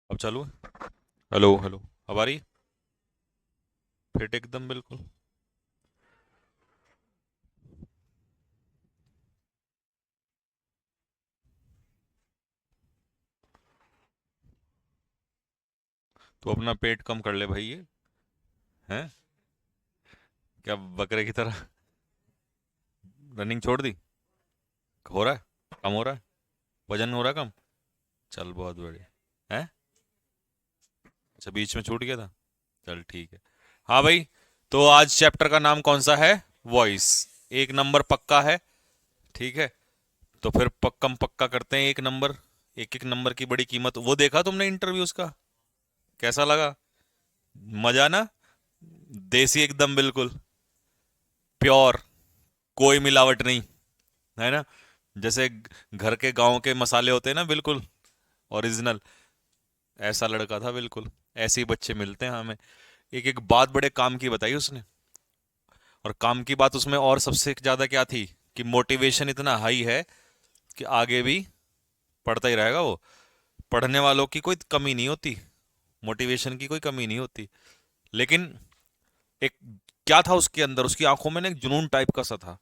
अब चालू है। Hello hello. अब आ रही? फिट एकदम बिल्कुल। तो अपना पेट कम कर ले भाई ये। हैं? क्या बकरे की तरह रनिंग छोड़ दी? हो रहा है? कम हो रहा है? वजन हो रहा है कम? चल बहुत बढ़िया। हैं? अच्छा, बीच में छूट गया था। चल ठीक है। हाँ भाई। तो आज चैप्टर का नाम कौन सा है? वॉइस। एक नंबर पक्का है। ठीक है। तो फिर पक्कम पक्का करते हैं एक नंबर। एक एक नंबर की बड़ी कीमत। वो देखा तुमने इंटरव्यूज का? कैसा लगा? मजा ना? देसी एकदम बिल्कुल। प्योर। कोई मिलावट नहीं। है ना? जैसे घर के गांव के मसाले होते हैं ना, बिल्कुल ओरिजिनल। ऐसा लड़का था बिल्कुल। ऐसे ही बच्चे मिलते हैं हमें। एक एक बात बड़े काम की बताई उसने। और काम की बात उसमें और सबसे ज्यादा क्या थी? कि मोटिवेशन इतना हाई है कि आगे भी पढ़ता ही रहेगा वो। पढ़ने वालों की कोई कमी नहीं होती। मोटिवेशन की कोई कमी नहीं होती। लेकिन एक क्या था उसके अंदर, उसकी आंखों में ना एक जुनून टाइप का सा था।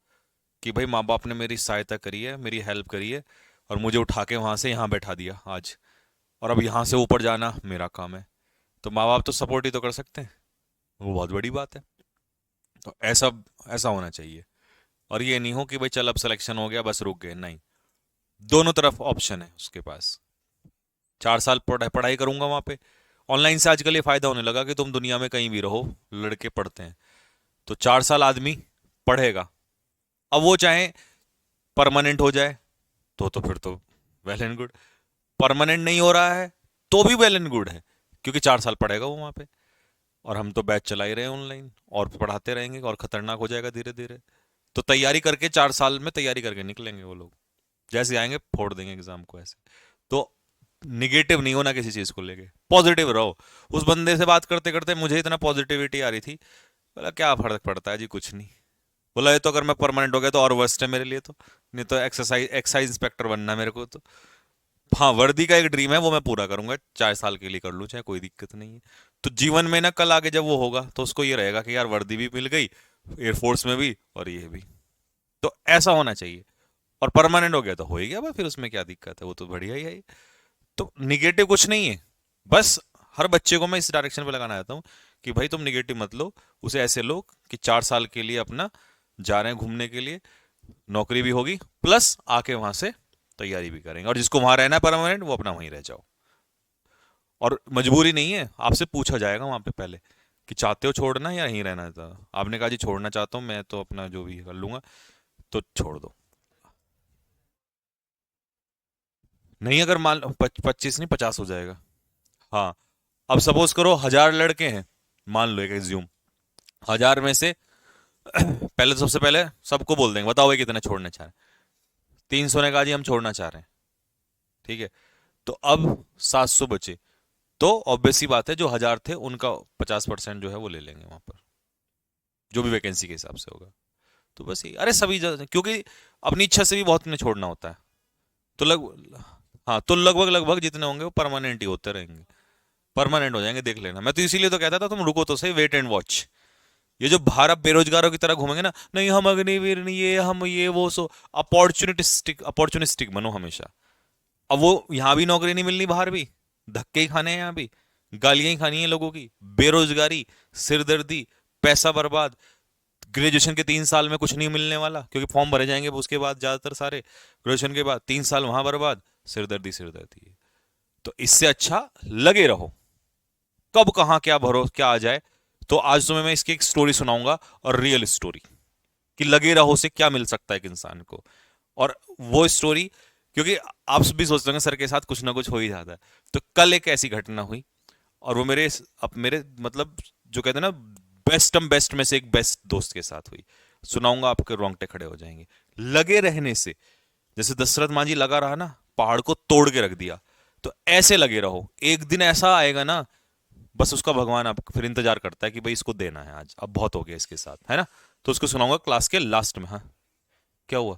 कि भाई माँ बाप ने मेरी सहायता करी है, मेरी हेल्प करी है। और मुझे उठा के वहां से यहाँ बैठा दिया आज। और अब यहाँ से ऊपर जाना मेरा काम है। तो माँ बाप तो सपोर्ट ही तो कर सकते हैं। वो बहुत बड़ी बात है। तो ऐसा ऐसा होना चाहिए। और ये नहीं हो कि भाई चल अब सिलेक्शन हो गया बस रुक गए, नहीं। दोनों तरफ ऑप्शन है उसके पास। 4 साल पढ़ाई करूंगा वहां पे। ऑनलाइन से आजकल ये फायदा होने लगा कि तुम दुनिया में कहीं भी रहो, लड़के पढ़ते हैं। तो 4 साल आदमी पढ़ेगा। अब वो चाहे परमानेंट हो जाए तो फिर तो वेल एंड गुड। परमानेंट नहीं हो रहा है तो भी वेल एंड गुड है। क्योंकि 4 साल पढ़ेगा वो वहां पे। और हम तो बैच चला ही रहे हैं ऑनलाइन और पढ़ाते रहेंगे और खतरनाक हो जाएगा धीरे धीरे। तो तैयारी करके 4 साल में तैयारी करके निकलेंगे वो लोग। जैसे आएंगे फोड़ देंगे एग्जाम को ऐसे। तो निगेटिव नहीं होना किसी चीज को लेके, पॉजिटिव रहो। उस बंदे से बात करते करते मुझे इतना पॉजिटिविटी आ रही थी। बोला क्या फर्क पड़ता है जी, कुछ नहीं। बोला ये तो अगर मैं परमानेंट हो गया तो और वर्स्ट है मेरे लिए तो। नहीं तो एक्सरसाइज एक्साइज इंस्पेक्टर बनना है मेरे को तो। हाँ, वर्दी का एक ड्रीम है, वो मैं पूरा करूंगा, 4 साल के लिए कर लूँ चाहे, कोई दिक्कत नहीं है। तो जीवन में ना कल आगे जब वो होगा तो उसको ये रहेगा कि यार वर्दी भी मिल गई, एयरफोर्स में भी और ये भी। तो ऐसा होना चाहिए। और परमानेंट हो गया तो हो ही गया भाई, फिर उसमें क्या दिक्कत है, वो तो बढ़िया ही है। तो निगेटिव कुछ नहीं है। बस हर बच्चे को मैं इस डायरेक्शन पे लगाना चाहता हूँ कि भाई तुम निगेटिव मत लो। उसे ऐसे लो कि 4 साल के लिए अपना जा रहे हैं घूमने के लिए, नौकरी भी होगी प्लस आके वहां से तैयारी भी करेंगे। और जिसको वहां रहना है परमानेंट वो अपना वहीं रह जाओ। और मजबूरी नहीं है, आपसे पूछा जाएगा वहां पे पहले कि चाहते हो छोड़ना या यहीं रहना था। आपने कहा जी छोड़ना चाहता हूँ मैं तो अपना जो भी कर लूंगा। तो छोड़ दो। नहीं, अगर मान लो 25 नहीं 50 हो जाएगा। हाँ। अब सपोज करो 1000 लड़के हैं। मान लो एक एज्यूम। 1000 में से पहले तो सबसे पहले सबको बोल देंगे बताओ भाई कितने छोड़ना चाह रहे हैं। 300 ने कहा जी हम छोड़ना चाह रहे हैं। ठीक है। तो अब 700 बचे। तो ऑब्वियस सी बात है जो 1000 थे उनका 50% जो है वो ले लेंगे वहां पर, जो भी वैकेंसी के हिसाब से होगा। तो बस ये, अरे सभी क्योंकि अपनी इच्छा से भी बहुत ने छोड़ना होता है। तो हाँ, तो लगभग लगभग जितने होंगे वो परमानेंट ही होते रहेंगे। परमानेंट हो जाएंगे, देख लेना। मैं तो इसीलिए तो कहता था तुम रुको तो सही, वेट एंड वॉच। ये जो बाहर अब बेरोजगारों की तरह घूमेंगे ना, नहीं हम अग्निवीर नहीं, ये हम ये वो सो। अपॉर्चुनिस्टिक अपॉर्चुनिस्टिक बनो हमेशा। अब वो यहाँ भी नौकरी नहीं मिलनी, बाहर भी धक्के ही खाने हैं, यहाँ भी गालियां ही खानी है लोगों की। बेरोजगारी, सिरदर्दी, पैसा बर्बाद। ग्रेजुएशन के 3 साल में कुछ नहीं मिलने वाला क्योंकि फॉर्म भरे जाएंगे उसके बाद ज्यादातर सारे। ग्रेजुएशन के बाद 3 साल वहां बर्बाद। सिरदर्दी सिरदर्दी। तो इससे अच्छा लगे रहो। कब कहाँ क्या भरो क्या आ जाए। तो आज तुम्हें मैं इसकी एक स्टोरी सुनाऊंगा। और रियल स्टोरी कि लगे रहो से क्या मिल सकता है एक इंसान को। और वो स्टोरी, क्योंकि आप भी सोचते होंगे सर के साथ कुछ ना कुछ हो ही जाता है। तो कल एक ऐसी घटना हुई। और वो मेरे अब मेरे मतलब जो कहते हैं ना, बेस्टम बेस्ट में से एक बेस्ट दोस्त के साथ हुई। सुनाऊंगा, आपके रोंगटे खड़े हो जाएंगे। लगे रहने से, जैसे दशरथ मांझी लगा रहा ना, पहाड़ को तोड़ के रख दिया। तो ऐसे लगे रहो, एक दिन ऐसा आएगा ना। बस उसका भगवान आप फिर इंतजार करता है कि भाई इसको देना है आज, अब बहुत हो गया इसके साथ, है ना। तो उसको सुनाऊंगा क्लास के लास्ट में। हाँ। क्या हुआ?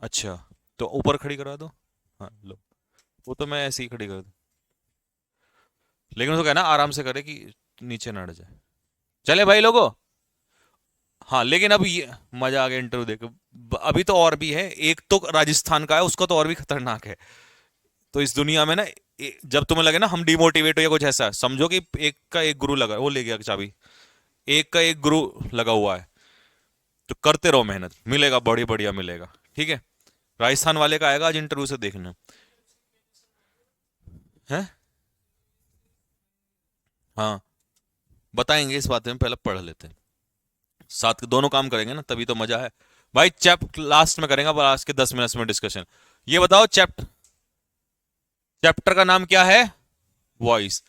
अच्छा। तो ऊपर खड़ी करा दो। हाँ लो। वो तो मैं ऐसे ही खड़ी कर दूं, लेकिन उसको कहना आराम से करे कि नीचे ना अड़ जाए। चले भाई लोगों। हाँ लेकिन अब ये मजा आ गया इंटरव्यू देख। अभी तो और भी है, एक तो राजस्थान का है, उसका तो और भी खतरनाक है। तो इस दुनिया में ना, जब तुम्हें लगे ना हम डिमोटिवेट हो या कुछ ऐसा, समझो कि एक का एक गुरु लगा, वो ले गया चाबी, एक का एक गुरु लगा हुआ है। तो करते रहो मेहनत, मिलेगा, बड़ी बढ़िया मिलेगा। ठीक है। राजस्थान वाले का आएगा आज इंटरव्यू से देखना है। हाँ बताएंगे, इस बात में पहले पढ़ लेते हैं, साथ दोनों काम करेंगे ना तभी तो मजा है। भाई चैप्ट लास्ट में करेंगे, आज के 10 मिनट में डिस्कशन। ये बताओ चैप्टर का नाम क्या है? वॉइस।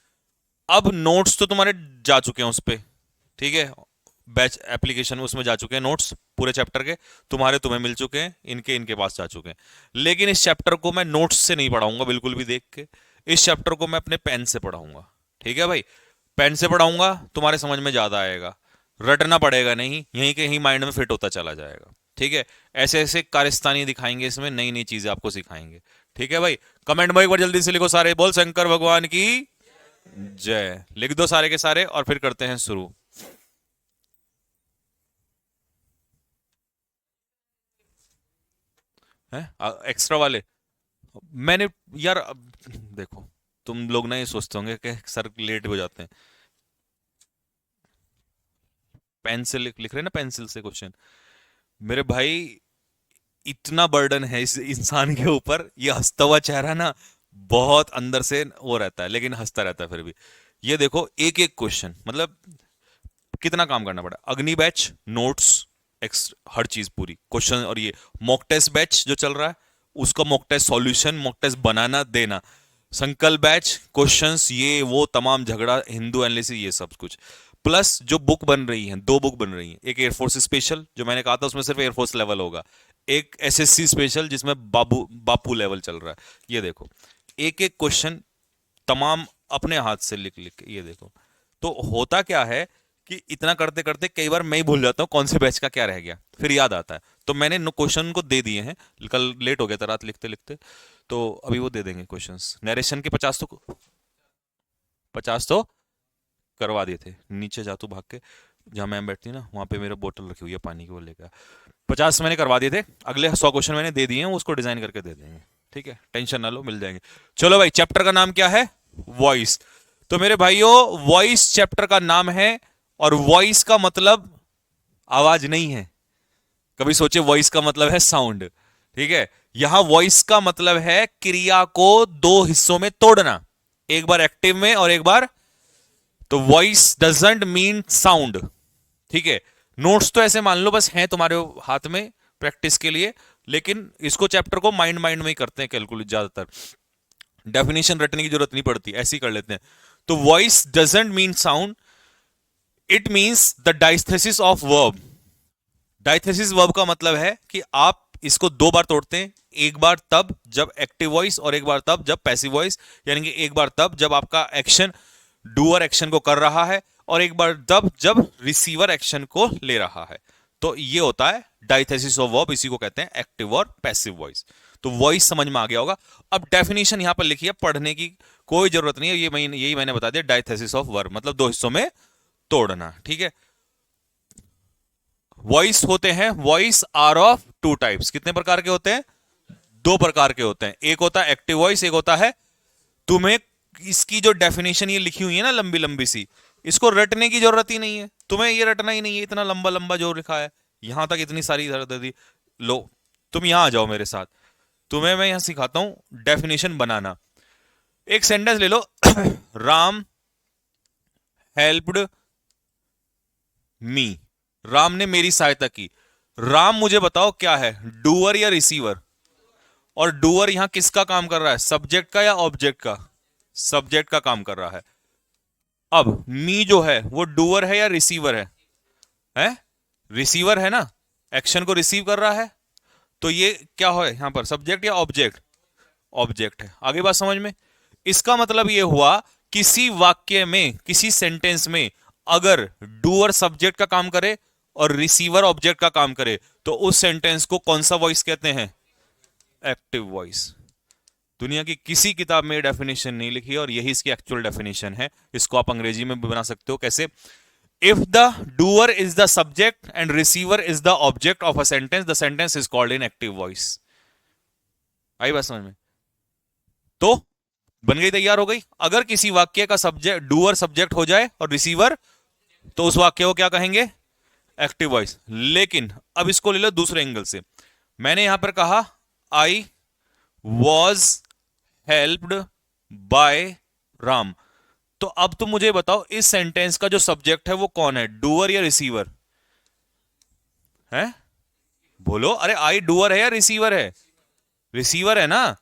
अब नोट्स तो तुम्हारे जा चुके हैं उस पे, ठीक है, बैच एप्लीकेशन में उसमें जा चुके हैं नोट्स पूरे चैप्टर के, तुम्हारे तुम्हें मिल चुके हैं, इनके इनके पास जा चुके हैं। लेकिन इस चैप्टर को मैं नोट्स से नहीं पढ़ाऊंगा बिल्कुल भी देख के, इस चैप्टर को मैं अपने पेन से पढ़ाऊंगा। ठीक है भाई, पेन से पढ़ाऊंगा, तुम्हारे समझ में ज्यादा आएगा, रटना पड़ेगा नहीं, यहीं के यहीं माइंड में फिट होता चला जाएगा। ठीक है। ऐसे ऐसे कारस्तानी दिखाएंगे, इसमें नई नई चीजें आपको सिखाएंगे। ठीक है भाई। कमेंट में एक बार जल्दी से लिखो सारे, बोल शंकर भगवान की जय, लिख दो सारे के सारे, और फिर करते हैं शुरू। है एक्स्ट्रा वाले मैंने, यार अब देखो, तुम लोग ना ये सोचते होंगे कि सर लेट हो जाते हैं। पेन से लिख रहे हैं ना, पेंसिल से क्वेश्चन, मेरे भाई इतना बर्डन है इस इंसान के ऊपर, ये हंसता हुआ चेहरा ना, बहुत अंदर से वो रहता है, लेकिन हंसता रहता है फिर भी। ये देखो एक एक क्वेश्चन, मतलब कितना काम करना पड़ा। अग्नि बैच नोट्स, हर चीज पूरी क्वेश्चन, और ये मॉक टेस्ट बैच जो चल रहा है, उसका mock test solution, mock test बनाना देना। संकल्प बैच क्वेश्चंस, ये वो तमाम झगड़ा, हिंदू एनालिसिस, ये सब कुछ, प्लस जो बुक बन रही है, दो बुक बन रही है, एक एयरफोर्स स्पेशल जो मैंने कहा था उसमें सिर्फ एयरफोर्स लेवल होगा, एक एसएससी स्पेशल जिसमें बापू लेवल चल रहा है। ये देखो एक एक क्वेश्चन तमाम अपने हाथ से लिख लिख के, ये देखो। तो होता क्या है कि इतना करते करते कई बार मैं ही भूल जाता हूँ कौन से बैच का क्या रह गया, फिर याद आता है। तो मैंने क्वेश्चन को दे दिए हैं, कल लेट हो गया था रात लिखते लिखते, तो अभी वो दे देंगे क्वेश्चंस। नरेशन के 50 तो करवा दिए थे। नीचे जा तू भाग के, जहाँ मैम बैठती है ना वहाँ पे मेरा बोतल रखी हुई है पानी की, वो लेकर 50 मैंने करवा दिए थे, अगले 100 क्वेश्चन मैंने दे दिए हैं, उसको डिजाइन करके दे देंगे। ठीक है, टेंशन ना लो, मिल जाएंगे। चलो भाई, चैप्टर का नाम क्या है? वॉइस। तो मेरे भाइयों, वॉइस चैप्टर का नाम है, और वॉइस का मतलब आवाज नहीं है। कभी सोचे वॉइस का मतलब है साउंड? ठीक है, यहां वॉइस का मतलब है क्रिया को दो हिस्सों में तोड़ना, एक बार एक्टिव में और एक बार। तो वॉइस डजंट मीन साउंड। ठीक है। नोट्स तो ऐसे मान लो बस हैं तुम्हारे हाथ में प्रैक्टिस के लिए, लेकिन इसको चैप्टर को माइंड माइंड में ही करते हैं कैलकुलेट ज्यादातर, डेफिनेशन रटने की जरूरत नहीं पड़ती, ऐसे ही कर लेते हैं। तो voice doesn't mean sound, it means the diathesis of verb. Diathesis verb का मतलब है कि आप इसको दो बार तोड़ते हैं, एक बार तब जब एक्टिव वॉइस, और एक बार तब जब पैसिव वॉइस, यानी कि एक बार तब जब आपका एक्शन डूअर एक्शन को कर रहा है, और एक बार तब जब रिसीवर एक्शन को ले रहा है। तो ये होता है डाइथेसिस ऑफ वर्ब, इसी को कहते हैं एक्टिव और पैसिव वॉइस। तो वॉइस समझ में आ गया होगा। अब डेफिनेशन यहां पर लिखी है, पढ़ने की कोई जरूरत नहीं है, यही मैंने बता दिया, डाइथेसिस ऑफ वर्ब मतलब दो हिस्सों में तोड़ना। ठीक है। वॉइस होते हैं, voice are of two types. कितने प्रकार के होते हैं? दो प्रकार के होते हैं, एक होता है एक्टिव वॉइस, एक होता है। तुम्हें इसकी जो डेफिनेशन ये लिखी हुई है ना लंबी लंबी सी, इसको रटने की जरूरत ही नहीं है, तुम्हें ये रटना ही नहीं है, इतना लंबा लंबा जो लिखा है यहां तक, इतनी सारी दर्द दी। लो तुम यहां आ जाओ मेरे साथ, तुम्हें मैं यहां सिखाता हूं डेफिनेशन बनाना। एक सेंटेंस ले लो राम हेल्प्ड मी, राम ने मेरी सहायता की। राम मुझे बताओ क्या है, डूअर या रिसीवर? और डूअर यहां किसका काम कर रहा है, सब्जेक्ट का या ऑब्जेक्ट का? सब्जेक्ट का काम कर रहा है। अब मी जो है वो डूअर है या रिसीवर है? है रिसीवर है ना, एक्शन को रिसीव कर रहा है। तो ये क्या है यहां पर, सब्जेक्ट या ऑब्जेक्ट? ऑब्जेक्ट है। आगे बात समझ में? इसका मतलब ये हुआ, किसी वाक्य में, किसी सेंटेंस में अगर डूअर सब्जेक्ट का काम करे और रिसीवर ऑब्जेक्ट का काम करे, तो उस सेंटेंस को कौन सा वॉइस कहते हैं? Active voice. दुनिया की किसी किताब में ये डेफिनेशन नहीं लिखी है और यही इसकी एक्चुअल डेफिनेशन है। इसको आप अंग्रेजी में भी बना सकते हो कैसे? If the doer is the subject and receiver is the object of a sentence, the sentence is called in active voice. आई बात समझ में? तो बन गई, तैयार हो गई। अगर किसी वाक्य का सब्जेक्ट डूअर सब्जेक्ट हो जाए और रिसीवर, तो उस वाक्य को क्या कहेंगे? Active voice. लेकिन अब इसको ले लो दूसरे एंगल से। मैंने यहां पर कहा I was helped bye Ram. तो अब तुम मुझे बताओ इस सेंटेंस का जो सब्जेक्ट है वो कौन है, डूअर या रिसीवर है? बोलो, अरे आई डूअर है या रिसीवर है? रिसीवर है ना।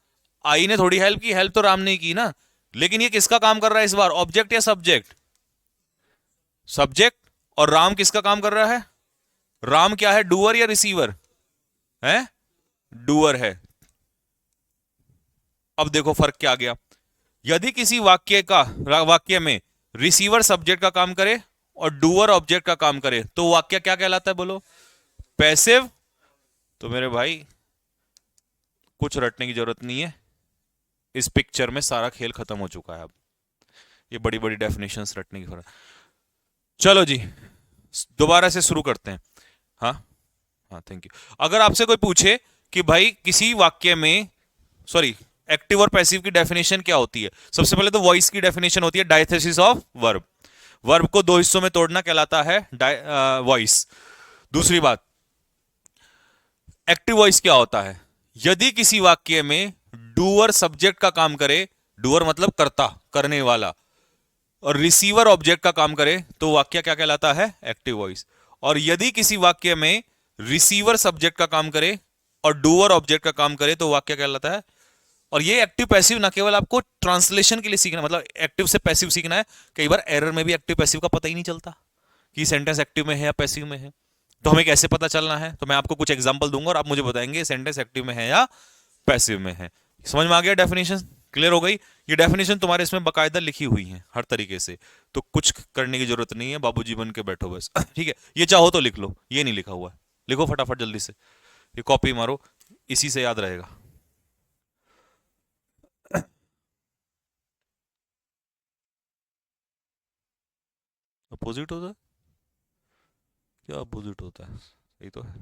आई ने थोड़ी हेल्प की, हेल्प तो राम ने की ना। लेकिन ये किसका काम कर रहा है इस बार, ऑब्जेक्ट या सब्जेक्ट? सब्जेक्ट। और राम किसका काम कर रहा है? राम क्या है, डूअर या रिसीवर है? डूअर है। अब देखो फर्क क्या आ गया। यदि किसी वाक्य में रिसीवर सब्जेक्ट का काम करे और डूअर ऑब्जेक्ट का काम करे तो वाक्य क्या कहलाता है, बोलो? पैसिव। तो मेरे भाई कुछ रटने की जरूरत नहीं है, इस पिक्चर में सारा खेल खत्म हो चुका है। अब ये बड़ी बड़ी डेफिनेशंस रटने की जरूरत। चलो जी, दोबारा से शुरू करते हैं। हाँ, हाँ, थैंक यू। अगर आपसे कोई पूछे कि भाई किसी वाक्य में, सॉरी, एक्टिव और पैसिव की डेफिनेशन क्या होती है, सबसे पहले तो वॉइस की डेफिनेशन होती है डायथेसिस ऑफ वर्ब। वर्ब को दो हिस्सों में तोड़ना कहलाता है वॉइस। दूसरी बात, एक्टिव वॉइस क्या होता है? यदि किसी वाक्य में डूअर सब्जेक्ट का काम करे, डूअर मतलब कर्ता, करने वाला, और रिसीवर ऑब्जेक्ट का काम करे तो वाक्य क्या कहलाता है? Active voice. और यदि किसी वाक्य में रिसीवर सब्जेक्ट का काम करे और डूअर ऑब्जेक्ट का काम करे तो वाक्य कहलाता है। और ये एक्टिव पैसिव ना केवल आपको ट्रांसलेशन के लिए सीखना, मतलब एक्टिव से पैसिव सीखना है। कई बार एरर में भी एक्टिव पैसिव का पता ही नहीं चलता कि सेंटेंस एक्टिव में है या पैसिव में है। तो हमें कैसे पता चलना है? तो मैं आपको कुछ एग्जांपल दूंगा और आप मुझे बताएंगे सेंटेंस एक्टिव में है या पैसिव में है। समझ में आ गया? डेफिनेशन क्लियर हो गई? ये डेफिनेशन तुम्हारे इसमें बकायदा लिखी हुई है हर तरीके से, तो कुछ करने की जरूरत नहीं है, बाबूजी बन के बैठो बस। ठीक है, ये चाहो तो लिख लो, ये नहीं लिखा हुआ है, लिखो फटाफट जल्दी से, ये कॉपी मारो, इसी से याद रहेगा। अपोजिट होता है? क्या अपोजिट होता है? सही तो है।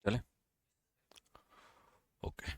चले, ओके।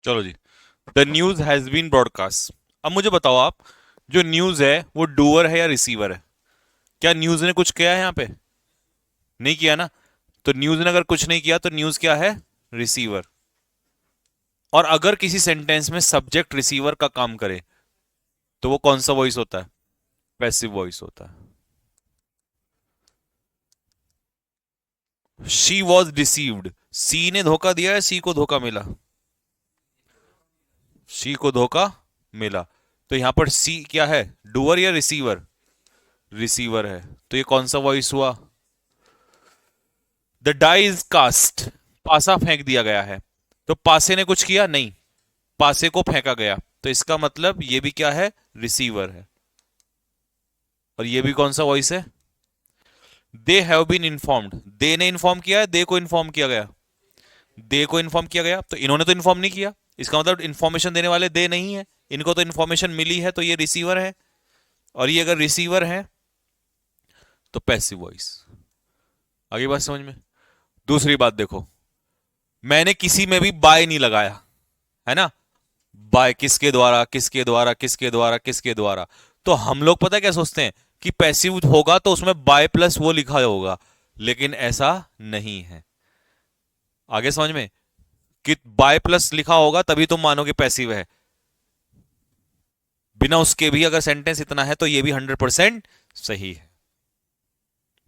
चलो जी, the news has been broadcast. अब मुझे बताओ आप, जो न्यूज है वो डूअर है या रिसीवर है? क्या न्यूज ने कुछ किया है यहाँ पे? नहीं किया ना। तो न्यूज ने अगर कुछ नहीं किया तो न्यूज क्या है? रिसीवर। और अगर किसी सेंटेंस में सब्जेक्ट रिसीवर का काम करे तो वो कौन सा वॉइस होता है? पैसिव वॉइस होता है। शी वॉज डिसीव्ड, सी ने धोखा दिया है, सी को धोखा मिला? सी को धोखा मिला। तो यहां पर सी क्या है, डूअर या रिसीवर? रिसीवर है। तो ये कौन सा वॉइस हुआ? द डाई इज कास्ट, पासा फेंक दिया गया है। तो पासे ने कुछ किया नहीं, पासे को फेंका गया। तो इसका मतलब ये भी क्या है? रिसीवर है। और ये भी कौन सा वॉइस है? दे हैव बीन इन्फॉर्म्ड, दे ने इन्फॉर्म किया है, दे को इन्फॉर्म किया गया? दे को इन्फॉर्म किया गया, तो इन्होंने तो इन्फॉर्म नहीं किया। इसका मतलब इन्फॉर्मेशन देने वाले दे नहीं है, इनको तो इन्फॉर्मेशन मिली है, तो ये रिसीवर है। और ये अगर रिसीवर है तो पैसिव वॉइस। आगे बात समझ में? दूसरी बात देखो, मैंने किसी में भी बाय नहीं लगाया, है ना। बाय किसके द्वारा, किसके द्वारा, किसके द्वारा, किसके द्वारा। तो हम लोग पता है क्या सोचते हैं कि पैसिव होगा तो उसमें बाय प्लस वो लिखा होगा, लेकिन ऐसा नहीं है। आगे समझ में? कि बाय प्लस लिखा होगा तभी तुम मानोगे पैसिव है। बिना उसके भी अगर सेंटेंस इतना है तो ये भी 100% सही है।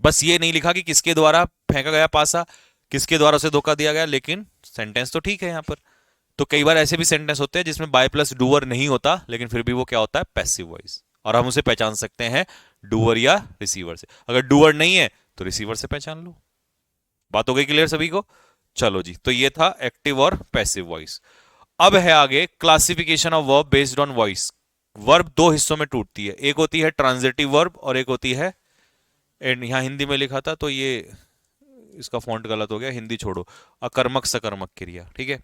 बस ये नहीं लिखा कि किसके द्वारा फेंका गया पासा, किसके द्वारा उसे धोखा दिया गया, लेकिन सेंटेंस तो ठीक है यहां पर। तो कई बार ऐसे भी सेंटेंस होते हैं जिसमें बाय प्लस डूअर नहीं होता, लेकिन फिर भी वो क्या होता है? Passive voice. और हम उसे पहचान सकते हैं डूअर या रिसीवर से। अगर डूअर नहीं है तो रिसीवर से पहचान लो। बात हो गई क्लियर सभी को? चलो जी, तो ये था एक्टिव और पैसिव वॉइस। अब है आगे classification of verb based on voice. Verb दो हिस्सों में टूटती है, एक होती है ट्रांजिटिव वर्ब और एक होती है, एंड यहां हिंदी में लिखा था तो ये इसका फॉन्ट गलत हो गया, हिंदी छोड़ो, अकर्मक सकर्मक क्रिया, ठीक है।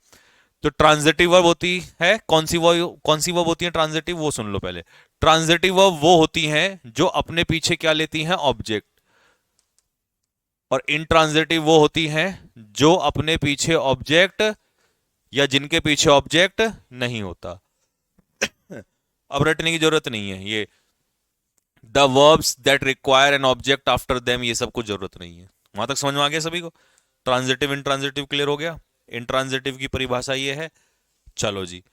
तो ट्रांजिटिव वर्ब होती है कौन सी वर्ब होती है ट्रांजिटिव, वो सुन लो पहले। ट्रांजिटिव वर्ब वो होती हैं जो अपने पीछे क्या लेती हैं? ऑब्जेक्ट। और इंट्रांजिटिव वो होती हैं जो अपने पीछे ऑब्जेक्ट या जिनके पीछे ऑब्जेक्ट नहीं होता। अब रटने की जरूरत नहीं है ये, the verbs that require an object after them, ये सब कुछ जरूरत नहीं है। वहां तक समझ में आ गया सभी को? ट्रांजिटिव इंट्रांजिटिव क्लियर हो गया? इंट्रांजिटिव की परिभाषा ये है। चलो जी,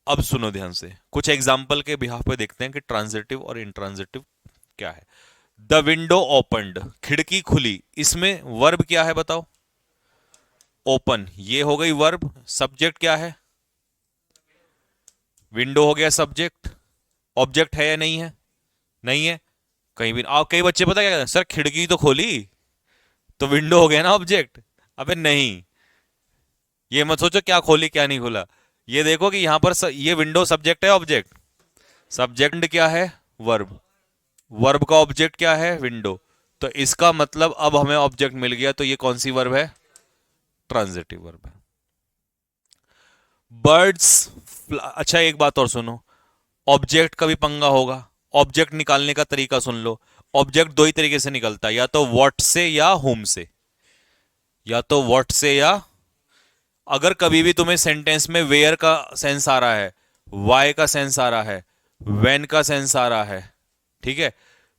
अब सुनो ध्यान से, कुछ एग्जाम्पल के बिहाफ पे देखते हैं कि ट्रांजिटिव और इंट्रांजिटिव क्या है। द विंडो ओपनड, खिड़की खुली, इसमें वर्ब क्या है बताओ? ओपन, ये हो गई वर्ब। सब्जेक्ट क्या है? विंडो हो गया सब्जेक्ट। ऑब्जेक्ट है या नहीं है? नहीं है। कहीं भी आप, कई बच्चे पता क्या कहते हैं, सर खिड़की तो खोली तो विंडो हो गया ना ऑब्जेक्ट। अबे नहीं, ये मत सोचो क्या खोली क्या नहीं खोला। ये देखो कि यहां पर ये विंडो सब्जेक्ट है ऑब्जेक्ट? सब्जेक्ट क्या है? वर्ब। वर्ब का ऑब्जेक्ट क्या है? विंडो। तो इसका मतलब अब हमें ऑब्जेक्ट मिल गया, तो ये कौन सी वर्ब है? ट्रांजिटिव वर्ब है। बर्ड्स, अच्छा एक बात और सुनो, ऑब्जेक्ट का भी पंगा होगा। ऑब्जेक्ट निकालने का तरीका सुन लो। ऑब्जेक्ट दो ही तरीके से निकलता है, या तो व्हाट से या होम से। या तो व्हाट से या, अगर कभी भी तुम्हें सेंटेंस में वेयर का सेंस आ रहा है, वाई का सेंस आ रहा है, वेन का सेंस आ रहा है, ठीक है,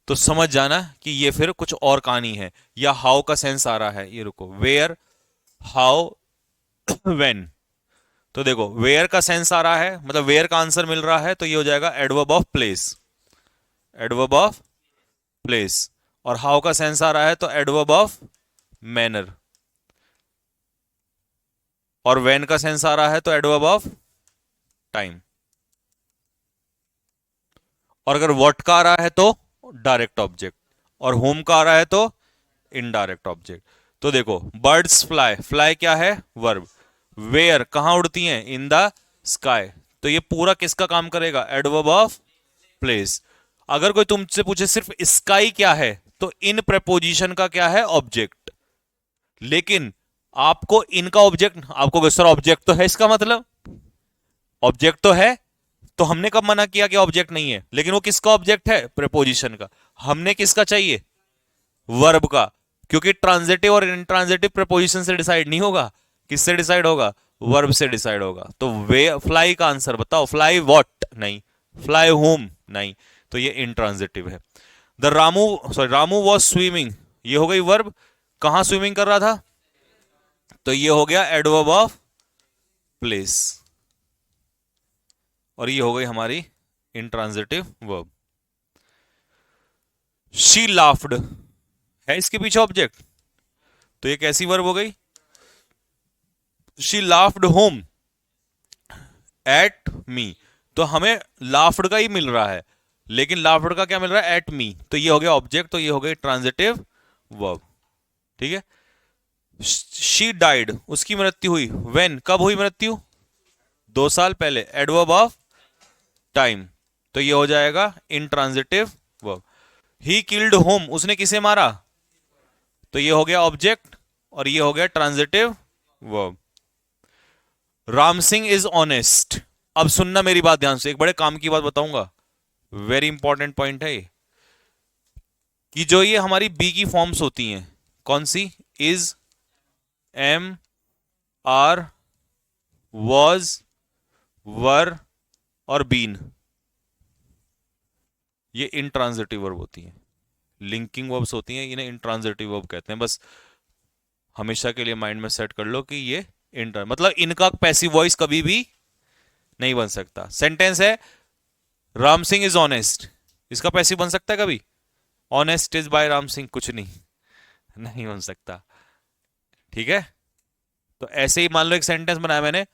तो समझ जाना कि ये फिर कुछ और कहानी है। या हाउ का सेंस आ रहा है, ये रुको, वेयर, हाउ, वेन। तो देखो वेयर का सेंस आ रहा है, मतलब वेयर का आंसर मिल रहा है, तो ये हो जाएगा adverb of place. Adverb of place. और हाउ का सेंस आ रहा है तो एडवर्ब ऑफ मैनर। और वेन का सेंस आ रहा है तो एडवर्ब ऑफ टाइम। और अगर व्हाट का आ रहा है तो डायरेक्ट ऑब्जेक्ट। और होम का आ रहा है तो इनडायरेक्ट ऑब्जेक्ट। तो देखो बर्ड्स फ्लाई, फ्लाई क्या है? वर्ब। वेयर कहां उड़ती हैं? In the sky. तो ये पूरा किसका काम करेगा? Adverb of place. अगर कोई तुमसे पूछे सिर्फ स्काई क्या है, तो इन प्रपोजिशन का क्या है? ऑब्जेक्ट। लेकिन आपको इनका ऑब्जेक्ट, आपको सर ऑब्जेक्ट तो है, इसका मतलब ऑब्जेक्ट तो है, तो हमने कब मना किया कि ऑब्जेक्ट नहीं है? लेकिन वो किसका ऑब्जेक्ट है? प्रेपोजिशन का। हमने किसका चाहिए? वर्ब का। क्योंकि ट्रांजिटिव और इंट्रांजिटिव प्रेपोजिशन से डिसाइड नहीं होगा, किससे डिसाइड होगा? वर्ब से डिसाइड होगा। तो वे फ्लाई का आंसर बताओ, फ्लाई व्हाट नहीं, फ्लाई होम नहीं, तो ये इंट्रांजिटिव है। The Ramu, sorry Ramu was swimming, ये हो गई वर्ब, कहां स्विमिंग कर रहा था, तो ये हो गया एडवर्ब ऑफ प्लेस, और ये हो गई हमारी इंट्रांजिटिव वर्ब। शी लाफ्ड है इसके पीछे ऑब्जेक्ट, तो ये कैसी वर्ब हो गई, she laughed home at me, तो हमें लाफ्ड का ही मिल रहा है, लेकिन लाफ्ड का क्या मिल रहा है, एट मी, तो ये हो गया ऑब्जेक्ट, तो ये हो गई ट्रांजिटिव वर्ब। ठीक है। शी डाइड, उसकी मृत्यु हुई, व्हेन, कब हुई मृत्यु, 2 साल पहले, एडवर्ब ऑफ टाइम, तो ये हो जाएगा intransitive verb. He killed home, उसने किसे मारा, तो ये हो गया ऑब्जेक्ट, और ये हो गया transitive verb. Ram Singh is honest, अब सुनना मेरी बात ध्यान से, एक बड़े काम की बात बताऊंगा, वेरी इंपॉर्टेंट पॉइंट है ये, कि जो ये हमारी बी की फॉर्म्स होती हैं, कौन सी, इज, एम, आर, वॉज, वर और बीन, ये इंट्रांजिटिव वर्ब होती हैं, लिंकिंग वर्ब्स होती हैं, इन्हें इंट्रांजिटिव वर्ब कहते हैं। बस हमेशा के लिए माइंड में सेट कर लो कि ये इंटर, मतलब इनका पैसिव वॉइस कभी भी नहीं बन सकता। सेंटेंस है राम सिंह इज ऑनेस्ट, इसका पैसिव बन सकता है कभी, honest is by Ram Singh, कुछ नहीं, नहीं बन सकता। ठीक है। तो ऐसे ही मान लो एक सेंटेंस बनाया मैंने,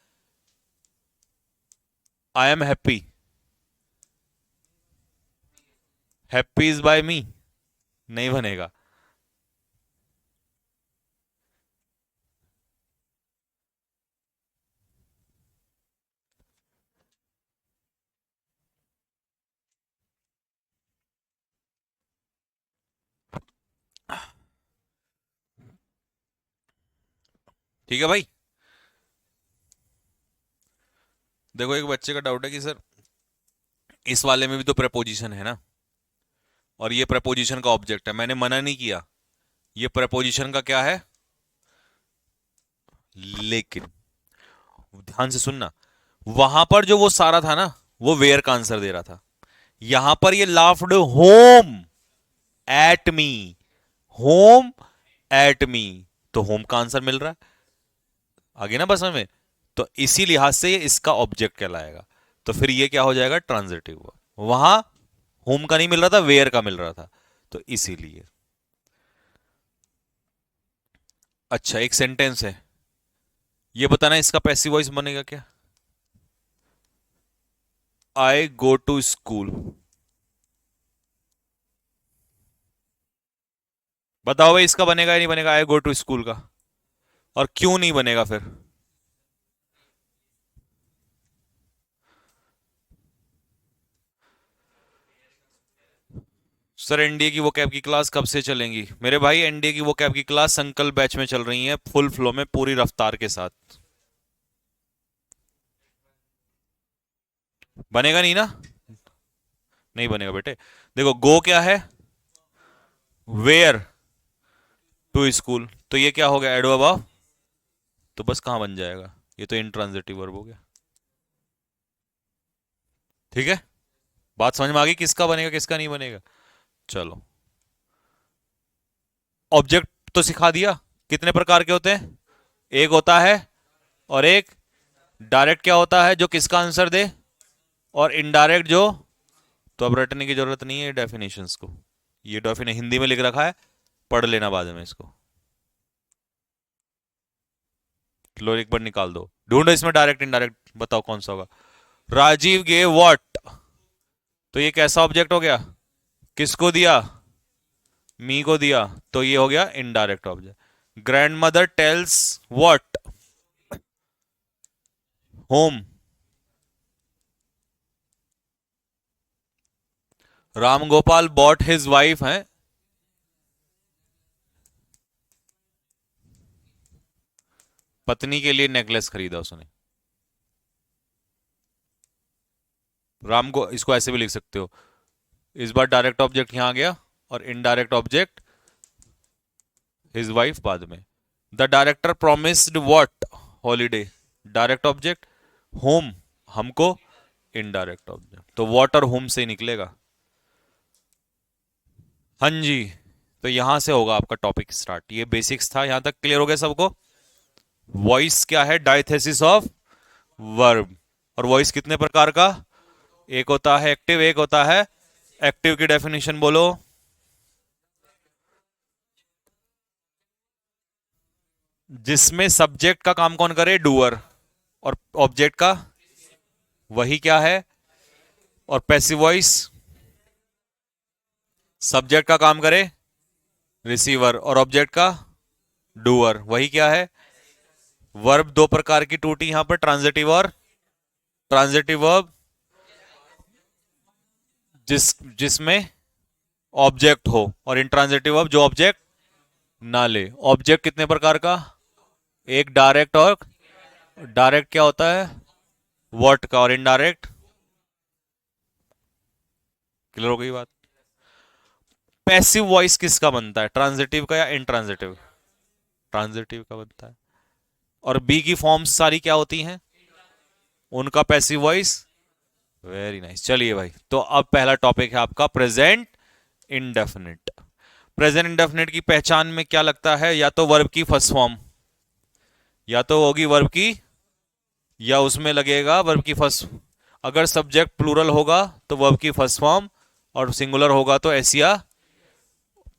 I am happy, happy is by me, नहीं बनेगा। ठीक है भाई। देखो एक बच्चे का डाउट है कि सर इस वाले में भी तो प्रपोजिशन है ना, और ये प्रपोजिशन का ऑब्जेक्ट है, मैंने मना नहीं किया, ये प्रपोजिशन का क्या है, लेकिन ध्यान से सुनना, वहां पर जो वो सारा था ना, वो वेयर का आंसर दे रहा था, यहां पर ये laughed home at me, home at me, तो होम का आंसर मिल रहा है, आगे ना बस में, तो इसी लिहाज से ये इसका ऑब्जेक्ट कहलाएगा, तो फिर ये क्या हो जाएगा, ट्रांजिटिव, वहां होम का नहीं मिल रहा था, वेयर का मिल रहा था, तो इसीलिए। अच्छा एक सेंटेंस है, ये बताना इसका पैसिव वॉइस बनेगा क्या, आई गो टू स्कूल, बताओ भाई इसका बनेगा या नहीं बनेगा, आई गो टू स्कूल का, और क्यों नहीं बनेगा फिर, सर एनडीए की वो कैब की क्लास कब से चलेंगी, मेरे भाई एनडीए की वो कैब की क्लास संकल्प बैच में चल रही है, फुल फ्लो में, पूरी रफ्तार के साथ, बनेगा नहीं ना, नहीं बनेगा बेटे। देखो गो क्या है, वेयर, टू स्कूल, तो ये क्या हो गया, एडवर्ब ऑफ, तो बस कहां बन जाएगा, ये तो इंट्रांजिटिव वर्ब हो गया। ठीक है, बात समझ में आ गई, किसका बनेगा किसका नहीं बनेगा। चलो ऑब्जेक्ट तो सिखा दिया, कितने प्रकार के होते हैं, एक होता है, और एक डायरेक्ट क्या होता है, जो किसका आंसर दे, और इनडायरेक्ट जो, तो अब रटने की जरूरत नहीं है डेफिनेशंस को, ये डेफिनेशन हिंदी में लिख रखा है, पढ़ लेना बाद में इसको, लो एक बार निकाल दो, ढूंढो इसमें डायरेक्ट इनडायरेक्ट, बताओ कौन सा होगा, राजीव गे व्हाट, तो ये कैसा ऑब्जेक्ट हो गया, किसको दिया, मी को दिया, तो ये हो गया indirect object. Grand mother tells what, home, Ram Gopal bot his wife है, पत्नी के लिए नेकलेस खरीदा उसने, राम को, इसको ऐसे भी लिख सकते हो, इस बार डायरेक्ट ऑब्जेक्ट यहां आ गया, और इनडायरेक्ट ऑब्जेक्ट हिज वाइफ बाद में। The director promised what, holiday, direct object, home हमको इनडायरेक्ट ऑब्जेक्ट, तो वॉट और होम से निकलेगा। हाँ जी, तो यहां से होगा आपका टॉपिक स्टार्ट। ये बेसिक्स था, यहां तक क्लियर हो गया सबको। वॉइस क्या है? Diathesis of verb. और वॉइस कितने प्रकार का? एक होता है एक्टिव, एक होता है एक्टिव। की डेफिनेशन बोलो। जिसमें सब्जेक्ट का काम कौन करे? डूअर। और ऑब्जेक्ट का वही क्या है? और पैसिव वॉइस सब्जेक्ट का काम करे रिसीवर, और ऑब्जेक्ट का डूअर, वही क्या है? वर्ब। दो प्रकार की टूटी यहां पर, ट्रांजिटिव और ट्रांजिटिव वर्ब। जिसमें ऑब्जेक्ट हो, और इंट्रांजिटिव वर्ब जो ऑब्जेक्ट ना ले। ऑब्जेक्ट कितने प्रकार का? एक डायरेक्ट, और डायरेक्ट क्या होता है? व्हाट का। और इनडायरेक्ट, क्लियर हो गई बात। पैसिव वॉइस किसका बनता है? ट्रांजिटिव का या इंट्रांजिटिव? ट्रांजिटिव का बनता है। और बी की फॉर्म्स सारी क्या होती हैं? उनका पैसिव वॉइस। Very nice. चलिए भाई, तो अब पहला टॉपिक है आपका प्रेजेंट इंडेफिनिट। प्रेजेंट इंडेफिनिट की पहचान में क्या लगता है? या तो वर्ब की फर्स्ट फॉर्म, या तो होगी वर्ब की, या उसमें लगेगा वर्ब की फर्स्ट। अगर सब्जेक्ट प्लूरल होगा तो वर्ब की फर्स्ट फॉर्म, और सिंगुलर होगा तो एस या।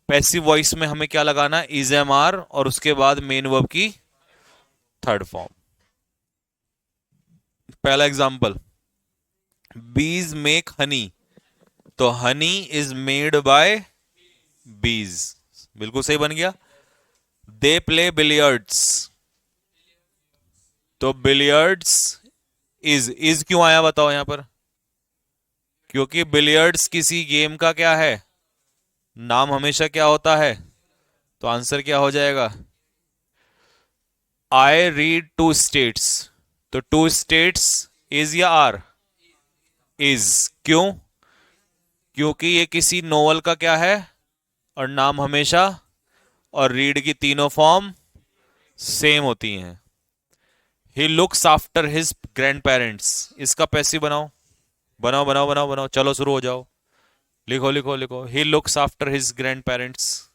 पैसिव वॉइस में हमें क्या लगाना है? इज एम आर, और उसके बाद मेन वर्ब की थर्ड फॉर्म। पहला एग्जांपल, बीज मेक हनी, तो हनी इज मेड बाय बीज। बिल्कुल सही बन गया। दे प्ले बिलियर्ड्स, तो बिलियर्ड्स इज क्यों आया बताओ यहां पर? क्योंकि बिलियर्ड्स किसी गेम का क्या है? नाम हमेशा क्या होता है? तो आंसर क्या हो जाएगा? आई रीड टू स्टेट्स, तो टू स्टेट्स इज या आर? इज। क्यों? क्योंकि ये किसी नोवेल का क्या है? और नाम हमेशा, और रीड की तीनों फॉर्म सेम होती हैं। He looks after his grand parents, इसका पैसिव बनाओ। बनाओ बनाओ बनाओ बनाओ, चलो शुरू हो जाओ। लिखो लिखो लिखो, he looks after his grand parents.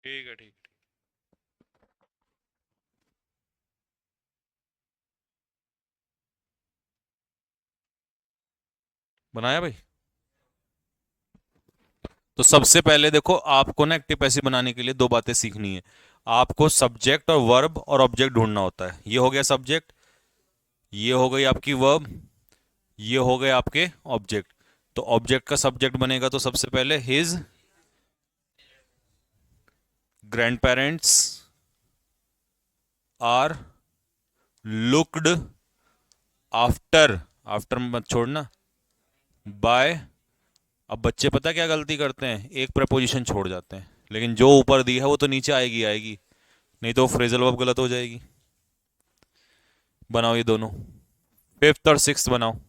ठीक है, ठीक। बनाया भाई। तो सबसे पहले देखो, आपको ना एक्टिव पैसिव बनाने के लिए दो बातें सीखनी है। आपको सब्जेक्ट और वर्ब और ऑब्जेक्ट ढूंढना होता है। ये हो गया सब्जेक्ट, ये हो गई आपकी वर्ब, ये हो गए आपके ऑब्जेक्ट। तो ऑब्जेक्ट का सब्जेक्ट बनेगा तो सबसे पहले his grand parents are looked after, after मत छोड़ना, बाय। अब बच्चे पता क्या गलती करते हैं? एक प्रपोजिशन छोड़ जाते हैं, लेकिन जो ऊपर दी है वो तो नीचे आएगी आएगी, नहीं तो फ्रेजल वर्ब गलत हो जाएगी। बनाओ ये दोनों, फिफ्थ और सिक्स्थ बनाओ।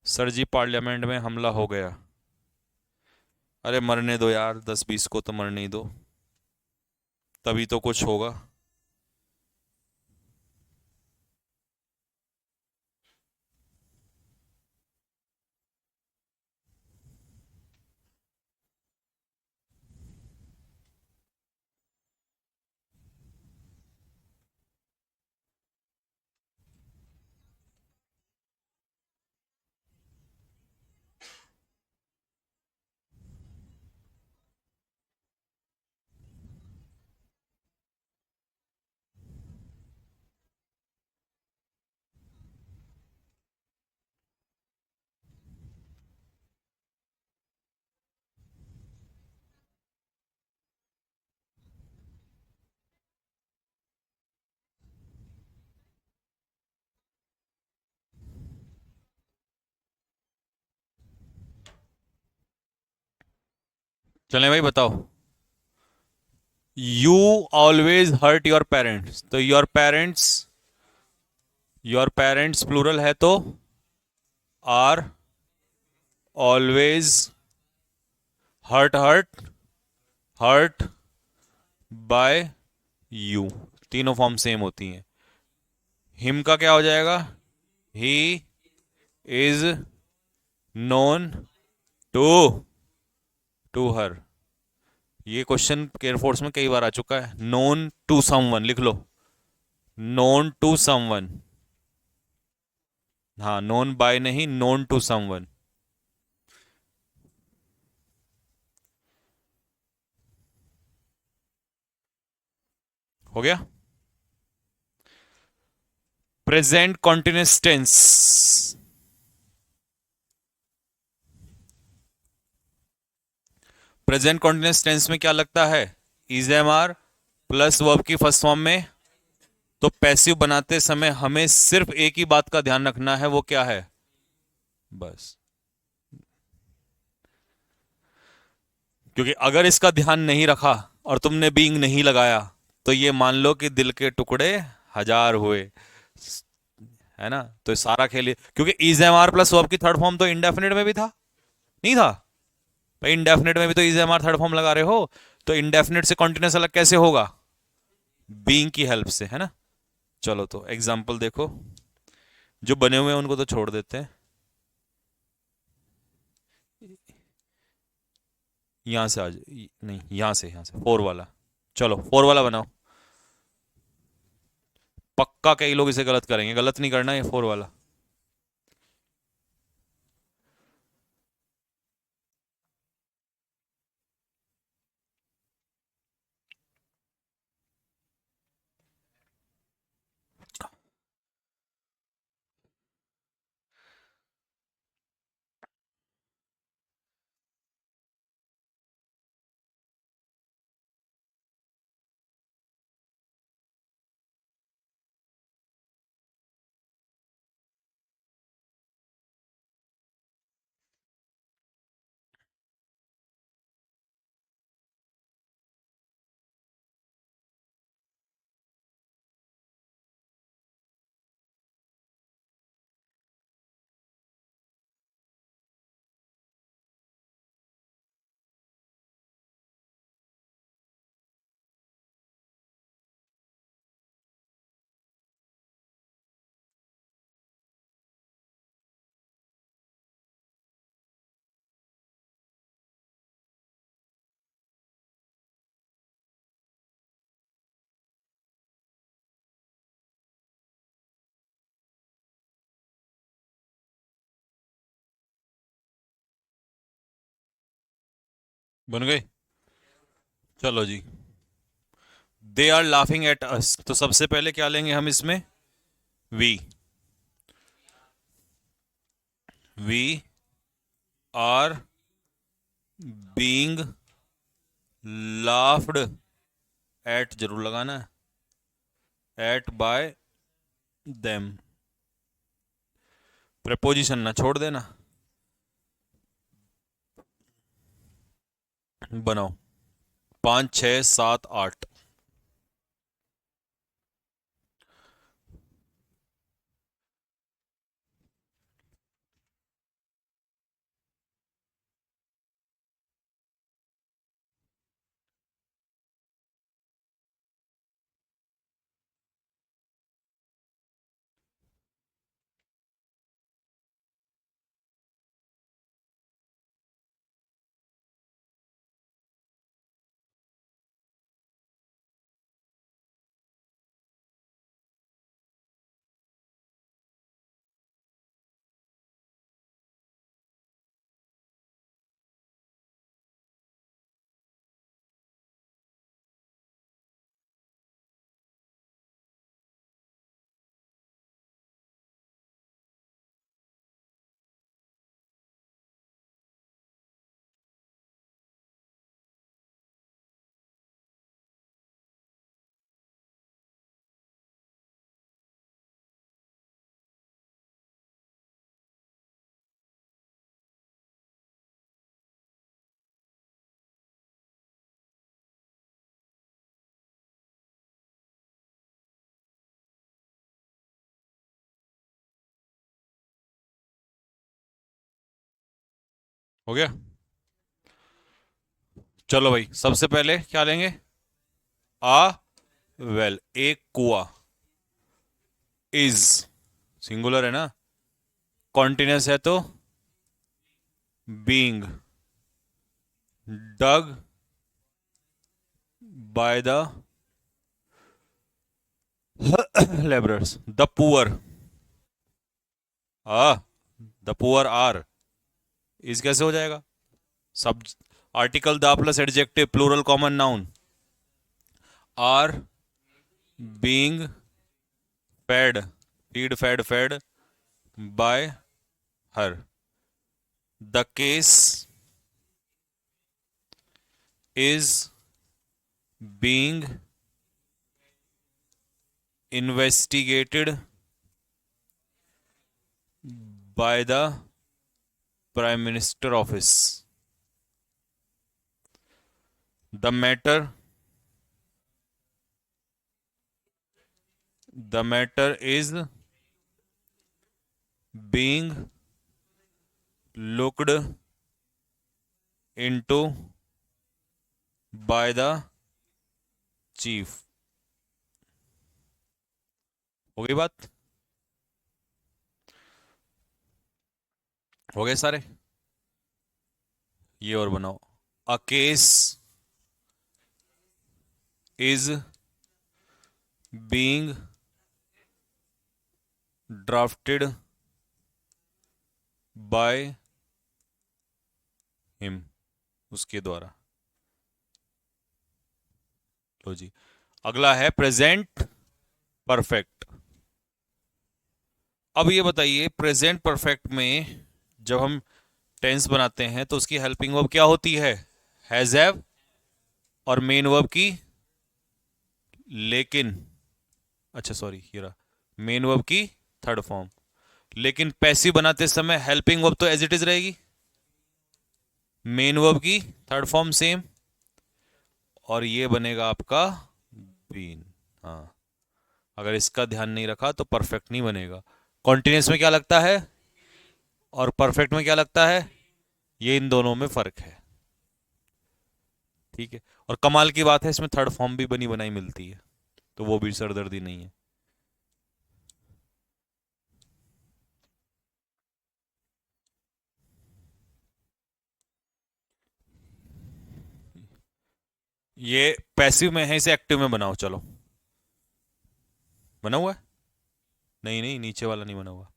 सर जी पार्लियामेंट में हमला हो गया। अरे मरने दो यार, 10-20 को तो मरने ही दो, तभी तो कुछ होगा। चलें भाई बताओ। You always hurt your parents, तो योर पेरेंट्स प्लूरल है तो are always hurt hurt hurt by you, तीनों फॉर्म सेम होती हैं। हिम का क्या हो जाएगा? He is known to to her. ये क्वेश्चन एयरफोर्स में कई बार आ चुका है। नोन टू समवन लिख लो, नोन टू समवन। हाँ, नोन बाय नहीं, नोन टू समवन। हो गया। Present continuous tense. Present continuous tense में क्या लगता है? Is am are plus verb की फर्स्ट फॉर्म में। तो पैसिव बनाते समय हमें सिर्फ एक ही बात का ध्यान रखना है, वो क्या है? बस। क्योंकि अगर इसका ध्यान नहीं रखा और तुमने बीइंग नहीं लगाया, तो ये मान लो कि दिल के टुकड़े हजार हुए, है ना? तो सारा खेल क्योंकि is am are plus verb की थर्ड फॉर्म तो इंडेफिनिट में भी था, नहीं था? भाई इंडेफिनिट में भी तो is am are third form लगा रहे हो, तो इंडेफिनिट से कॉन्टिन्यूस अलग कैसे होगा? बीइंग की हेल्प से, है ना? चलो तो एग्जाम्पल देखो, जो बने हुए हैं उनको तो छोड़ देते हैं। यहां से आज नहीं, यहां से फोर वाला। चलो फोर वाला बनाओ। पक्का कई लोग इसे गलत करेंगे, गलत नहीं करना ये फोर वाला। बन गए? चलो जी। They are laughing at us, तो सबसे पहले क्या लेंगे हम इसमें? We. We are being laughed at, जरूर लगाना है, एट बाय देम। प्रपोजिशन ना छोड़ देना। बनाओ। 5 6 7 8। हो गया। चलो भाई, सबसे पहले क्या लेंगे? आ वेल, एक कुआ। इज सिंगुलर है ना, कॉन्टिन्यूअस है तो being dug by the labourers. The poor, ah the poor are, is कैसे हो जाएगा? सब article the plus adjective plural common noun are being fed, feed fed fed by her. The case is being investigated by the Prime Minister office. The matter is being looked into by the chief. हो गई बात? हो गए सारे? ये और बनाओ। A case is being drafted by him, उसके द्वारा। लो जी, अगला है प्रेजेंट परफेक्ट। अब ये बताइए, प्रेजेंट परफेक्ट में जब हम टेंस बनाते हैं तो उसकी हेल्पिंग वर्ब क्या होती है? Has have. और मेन वर्ब की लेकिन, अच्छा सॉरी ये रहा, मेन वर्ब की थर्ड फॉर्म। लेकिन पैसिव बनाते समय हेल्पिंग वर्ब तो एज इट इज रहेगी, मेन वर्ब की थर्ड फॉर्म सेम, और ये बनेगा आपका बीन। हाँ, अगर इसका ध्यान नहीं रखा तो परफेक्ट नहीं बनेगा। कॉन्टिन्यूस में क्या लगता है और परफेक्ट में क्या लगता है, ये इन दोनों में फर्क है। ठीक है, और कमाल की बात है इसमें थर्ड फॉर्म भी बनी बनाई मिलती है, तो वो भी सरदर्दी नहीं है। ये पैसिव में है, इसे एक्टिव में बनाओ। चलो, बना हुआ है? नहीं नहीं, नीचे वाला नहीं बना हुआ।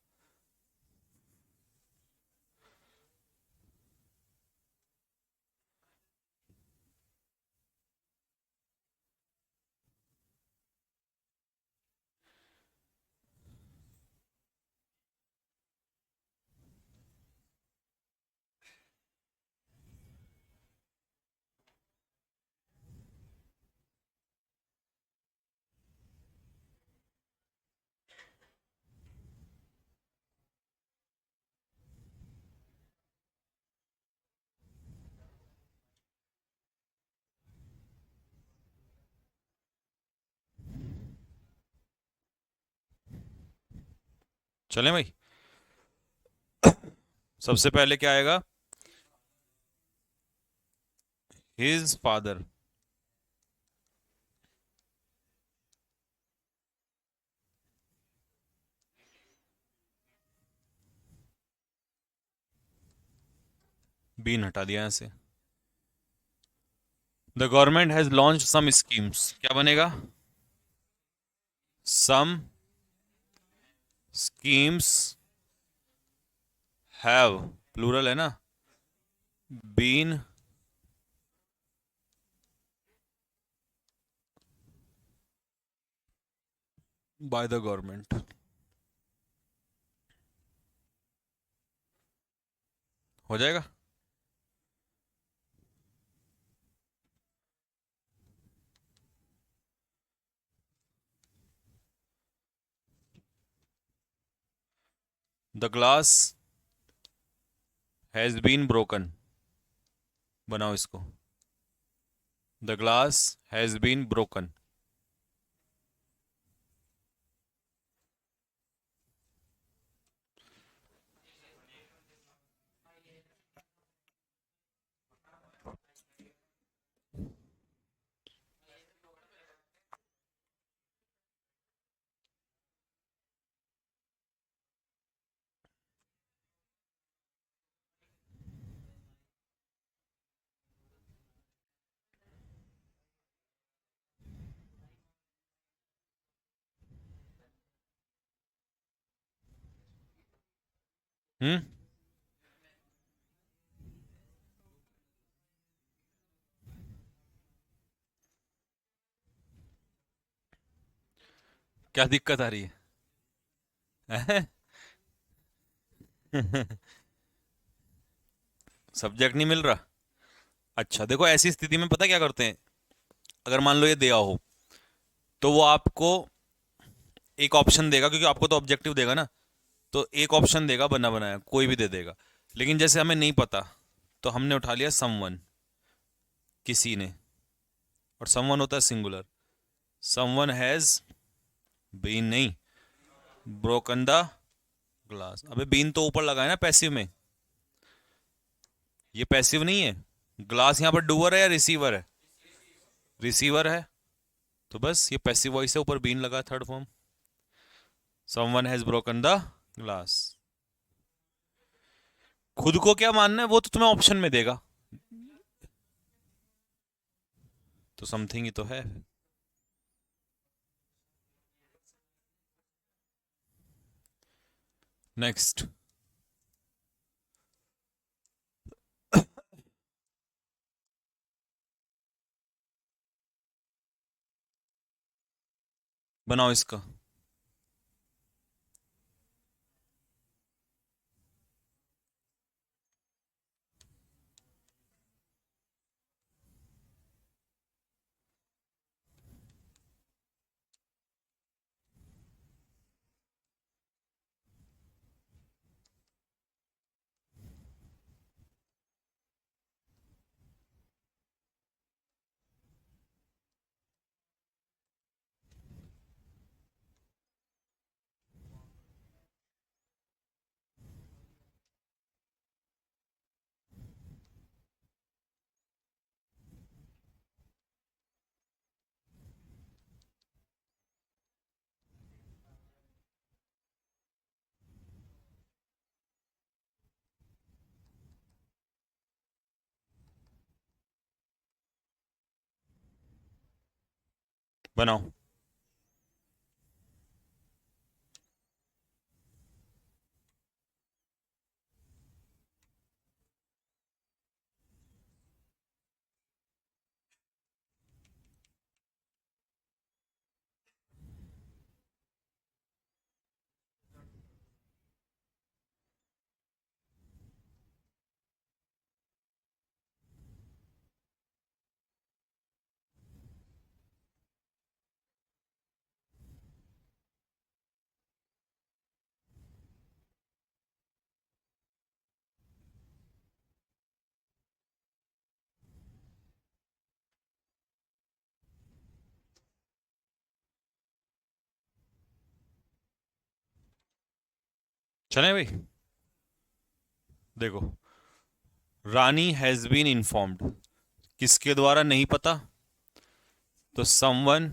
चलें भाई, सबसे पहले क्या आएगा? His father. बीन हटा दिया यहां से। The government has launch some schemes, क्या बनेगा? सम स्कीम्स हैव, प्लूरल है ना, बीन बाय द गवर्नमेंट। हो जाएगा। The glass has been broken, बनाओ इसको। The glass has been broken. हम्म। क्या दिक्कत आ रही है? सब्जेक्ट नहीं मिल रहा। अच्छा देखो, ऐसी स्थिति में पता क्या करते हैं, अगर मान लो ये दिया हो, तो वो आपको एक ऑप्शन देगा, क्योंकि आपको तो ऑब्जेक्टिव देगा ना, तो एक ऑप्शन देगा बना बनाया, कोई भी दे देगा। लेकिन जैसे हमें नहीं पता, तो हमने उठा लिया समवन, किसी ने। और समवन होता है सिंगुलर। समवन हैज बीन नहीं, ब्रोकन द ग्लास। अबे बीन तो ऊपर लगा है ना पैसिव में, ये पैसिव नहीं है। ग्लास यहाँ पर डूअर है या रिसीवर है? रिसीवर है। तो बस ये पैसिव वॉइस है, ऊपर बीन लगा, third form. Someone has broken the glass. खुद को क्या मानना है वो तो तुम्हें ऑप्शन में देगा, तो समथिंग ही तो है। नेक्स्ट। बनाओ इसका। बनाओ। चले भाई। देखो, रानी हैज बीन इन्फॉर्म्ड, किसके द्वारा नहीं पता, तो समवन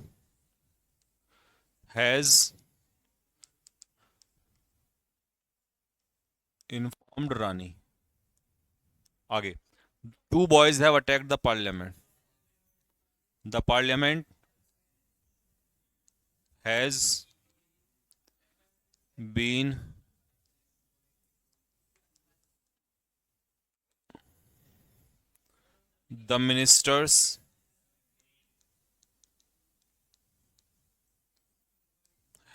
हैज इन्फॉर्म्ड रानी। आगे, two boys have attacked the parliament, the parliament has been the ministers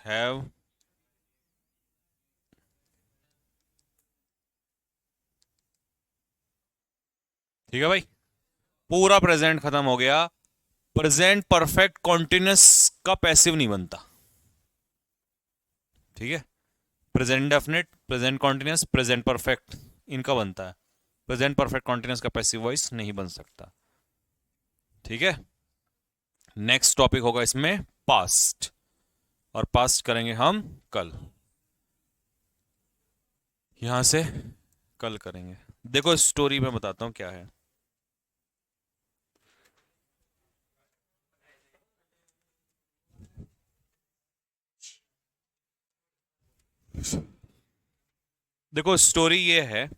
have, ठीक है भाई, पूरा प्रेजेंट खत्म हो गया। प्रेजेंट परफेक्ट कॉन्टिन्यूस का पैसिव नहीं बनता, ठीक है। Present definite, present continuous, present perfect, इनका बनता है। प्रेजेंट परफेक्ट कॉन्टिन्यूस का पैसिव वॉइस नहीं बन सकता, ठीक है। नेक्स्ट टॉपिक होगा इसमें पास्ट, और पास्ट करेंगे हम कल, यहां से कल करेंगे। देखो स्टोरी में बताता हूं क्या है। देखो स्टोरी ये है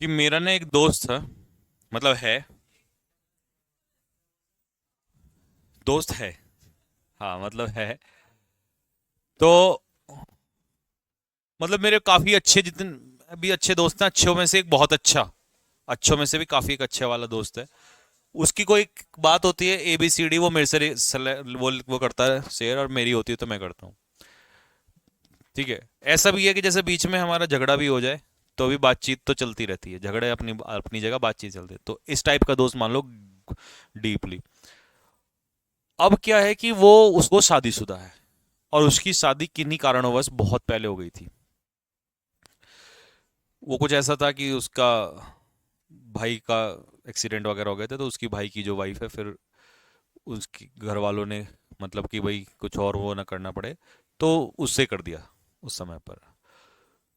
कि मेरा ना एक दोस्त था, मतलब है, दोस्त है, हाँ मतलब है। तो मतलब मेरे काफी अच्छे, जितने भी अच्छे दोस्त हैं, अच्छों में से एक बहुत अच्छा, अच्छों में से भी काफी एक अच्छे वाला दोस्त है। उसकी कोई बात होती है ABCD, वो मेरे से वो करता है शेयर, और मेरी होती है तो मैं करता हूँ। ठीक है। ऐसा भी है कि जैसे बीच में हमारा झगड़ा भी हो जाए तो भी बातचीत तो चलती रहती है, झगड़े अपनी अपनी जगह, बातचीत चलती है, तो इस टाइप का दोस्त मान लो डीपली। अब क्या है कि वो, उसको शादीशुदा है, और उसकी शादी किन्हीं कारणोंवश बहुत पहले हो गई थी। वो कुछ ऐसा था कि उसका भाई का एक्सीडेंट वगैरह हो गए थे, तो उसकी भाई की जो वाइफ है, फिर उसकी घर वालों ने, मतलब कि भाई कुछ और वो ना करना पड़े, तो उससे कर दिया उस समय पर।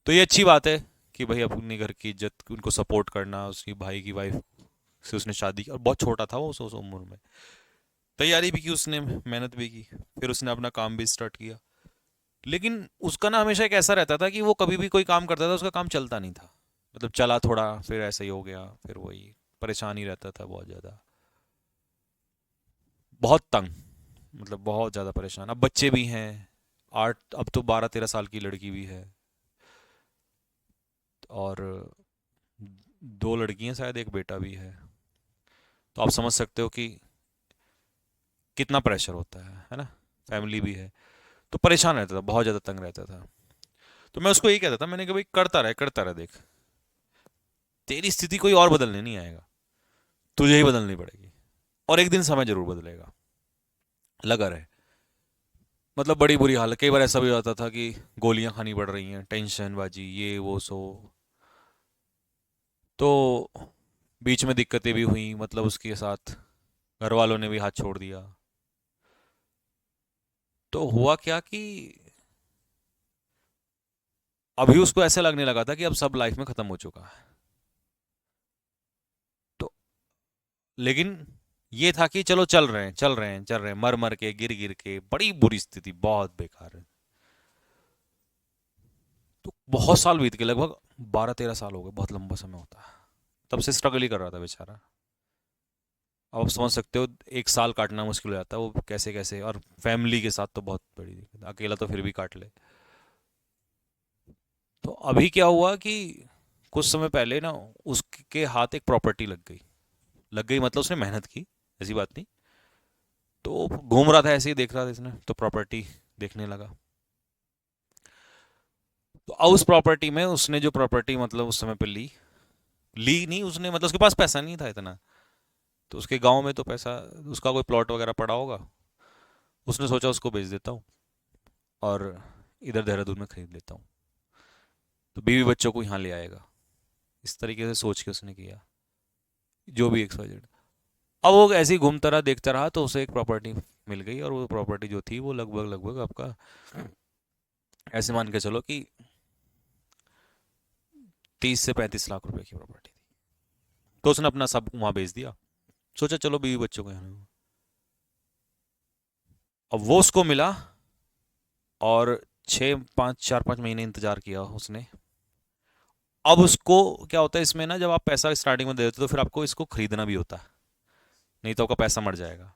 तो ये अच्छी बात है कि भाई अपने घर की इज्जत, उनको सपोर्ट करना, उसकी भाई की वाइफ से उसने शादी की, और बहुत छोटा था वो उस उम्र में। तैयारी भी की उसने, मेहनत भी की, फिर उसने अपना काम भी स्टार्ट किया। लेकिन उसका ना हमेशा एक ऐसा रहता था कि वो कभी भी कोई काम करता था, उसका काम चलता नहीं था। मतलब चला थोड़ा, फिर ऐसा ही हो गया, फिर वही परेशान ही रहता था बहुत ज़्यादा, बहुत तंग, मतलब बहुत ज़्यादा परेशान। अब बच्चे भी हैं, 8, अब तो 12-13 साल की लड़की भी है, और 2 लड़कियां शायद, एक बेटा भी है। तो आप समझ सकते हो कि कितना प्रेशर होता है ना। फैमिली भी है, तो परेशान रहता था, बहुत ज़्यादा तंग रहता था। तो मैं उसको यही कहता था, मैंने कहा भाई करता रहे देख, तेरी स्थिति कोई और बदलने नहीं आएगा, तुझे ही बदलनी पड़ेगी, और एक दिन समय जरूर बदलेगा, लगा रहे। मतलब बड़ी बुरी हालत, कई बार ऐसा भी होता था कि गोलियां खानी पड़ रही हैं, टेंशन बाजी, ये वो सो। तो बीच में दिक्कतें भी हुई, मतलब उसके साथ घर वालों ने भी हाथ छोड़ दिया। तो हुआ क्या कि अभी उसको ऐसा लगने लगा था कि अब सब लाइफ में खत्म हो चुका है। तो लेकिन ये था कि चलो चल रहे हैं, मर मर के, गिर गिर के, बड़ी बुरी स्थिति, बहुत बेकार है। तो बहुत साल बीत गए, लगभग 12-13 साल हो गए, बहुत लंबा समय होता है। तब से स्ट्रगल ही कर रहा था बेचारा। अब आप समझ सकते हो, 1 साल काटना मुश्किल हो जाता है, वो कैसे कैसे, और फैमिली के साथ तो बहुत बड़ी दिक्कत है। अकेला तो फिर भी काट ले। तो अभी क्या हुआ कि कुछ समय पहले ना, उसके हाथ एक प्रॉपर्टी लग गई। लग गई मतलब उसने मेहनत की, ऐसी बात नहीं। तो घूम रहा था ऐसे ही, देख रहा था इसने, तो प्रॉपर्टी देखने लगा। तो अब उस प्रॉपर्टी में उसने जो प्रॉपर्टी, मतलब उस समय पे ली, ली नहीं उसने, मतलब उसके पास पैसा नहीं था इतना। तो उसके गांव में तो पैसा, उसका कोई प्लॉट वगैरह पड़ा होगा, उसने सोचा उसको बेच देता हूँ, और इधर देहरादून में खरीद लेता हूँ, तो बीवी बच्चों को यहाँ ले आएगा। इस तरीके से सोच के उसने किया, जो भी XYZ। अब वो ऐसे ही घूमता रहा, देखता रहा, तो उसे एक प्रॉपर्टी मिल गई, और वो प्रॉपर्टी जो थी वो लगभग लगभग आपका, ऐसे मान के चलो कि 30 से 35 लाख रुपए की प्रॉपर्टी थी। तो उसने अपना सब वहाँ बेच दिया, सोचा चलो बीवी बच्चों को यहाँ। अब वो उसको मिला, और 4-5 महीने इंतजार किया उसने। अब उसको क्या होता है इसमें ना, जब आप पैसा स्टार्टिंग में दे देते हो, तो फिर आपको इसको खरीदना भी होता है, नहीं तो आपका पैसा मर जाएगा।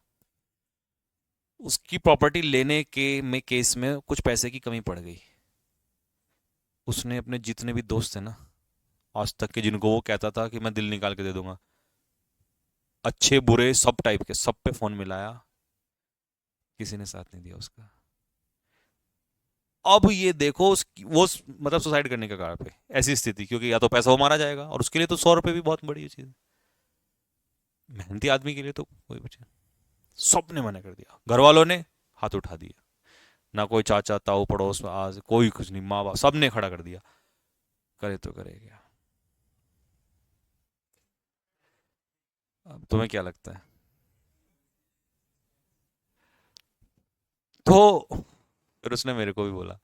उसकी प्रॉपर्टी लेने के में केस में कुछ पैसे की कमी पड़ गई। उसने अपने जितने भी दोस्त थे ना आज तक के, जिनको वो कहता था कि मैं दिल निकाल के दे दूंगा, अच्छे बुरे सब टाइप के, सब पे फोन मिलाया, किसी ने साथ नहीं दिया उसका। अब ये देखो मतलब सुसाइड करने का कगार पे, ऐसी स्थिति, क्योंकि या तो पैसा वो मारा जाएगा, और उसके लिए तो 100 रुपये भी बहुत बड़ी चीज है, मेहनती आदमी के लिए तो कोई बचे। सबने मना कर दिया, घर वालों ने हाथ उठा दिया, ना कोई चाचा ताऊ पड़ोस में, आज कोई कुछ नहीं, माँ बाप सबने खड़ा कर दिया, करे तो करे क्या। अब तुम्हें क्या लगता है? तो फिर उसने मेरे को भी बोला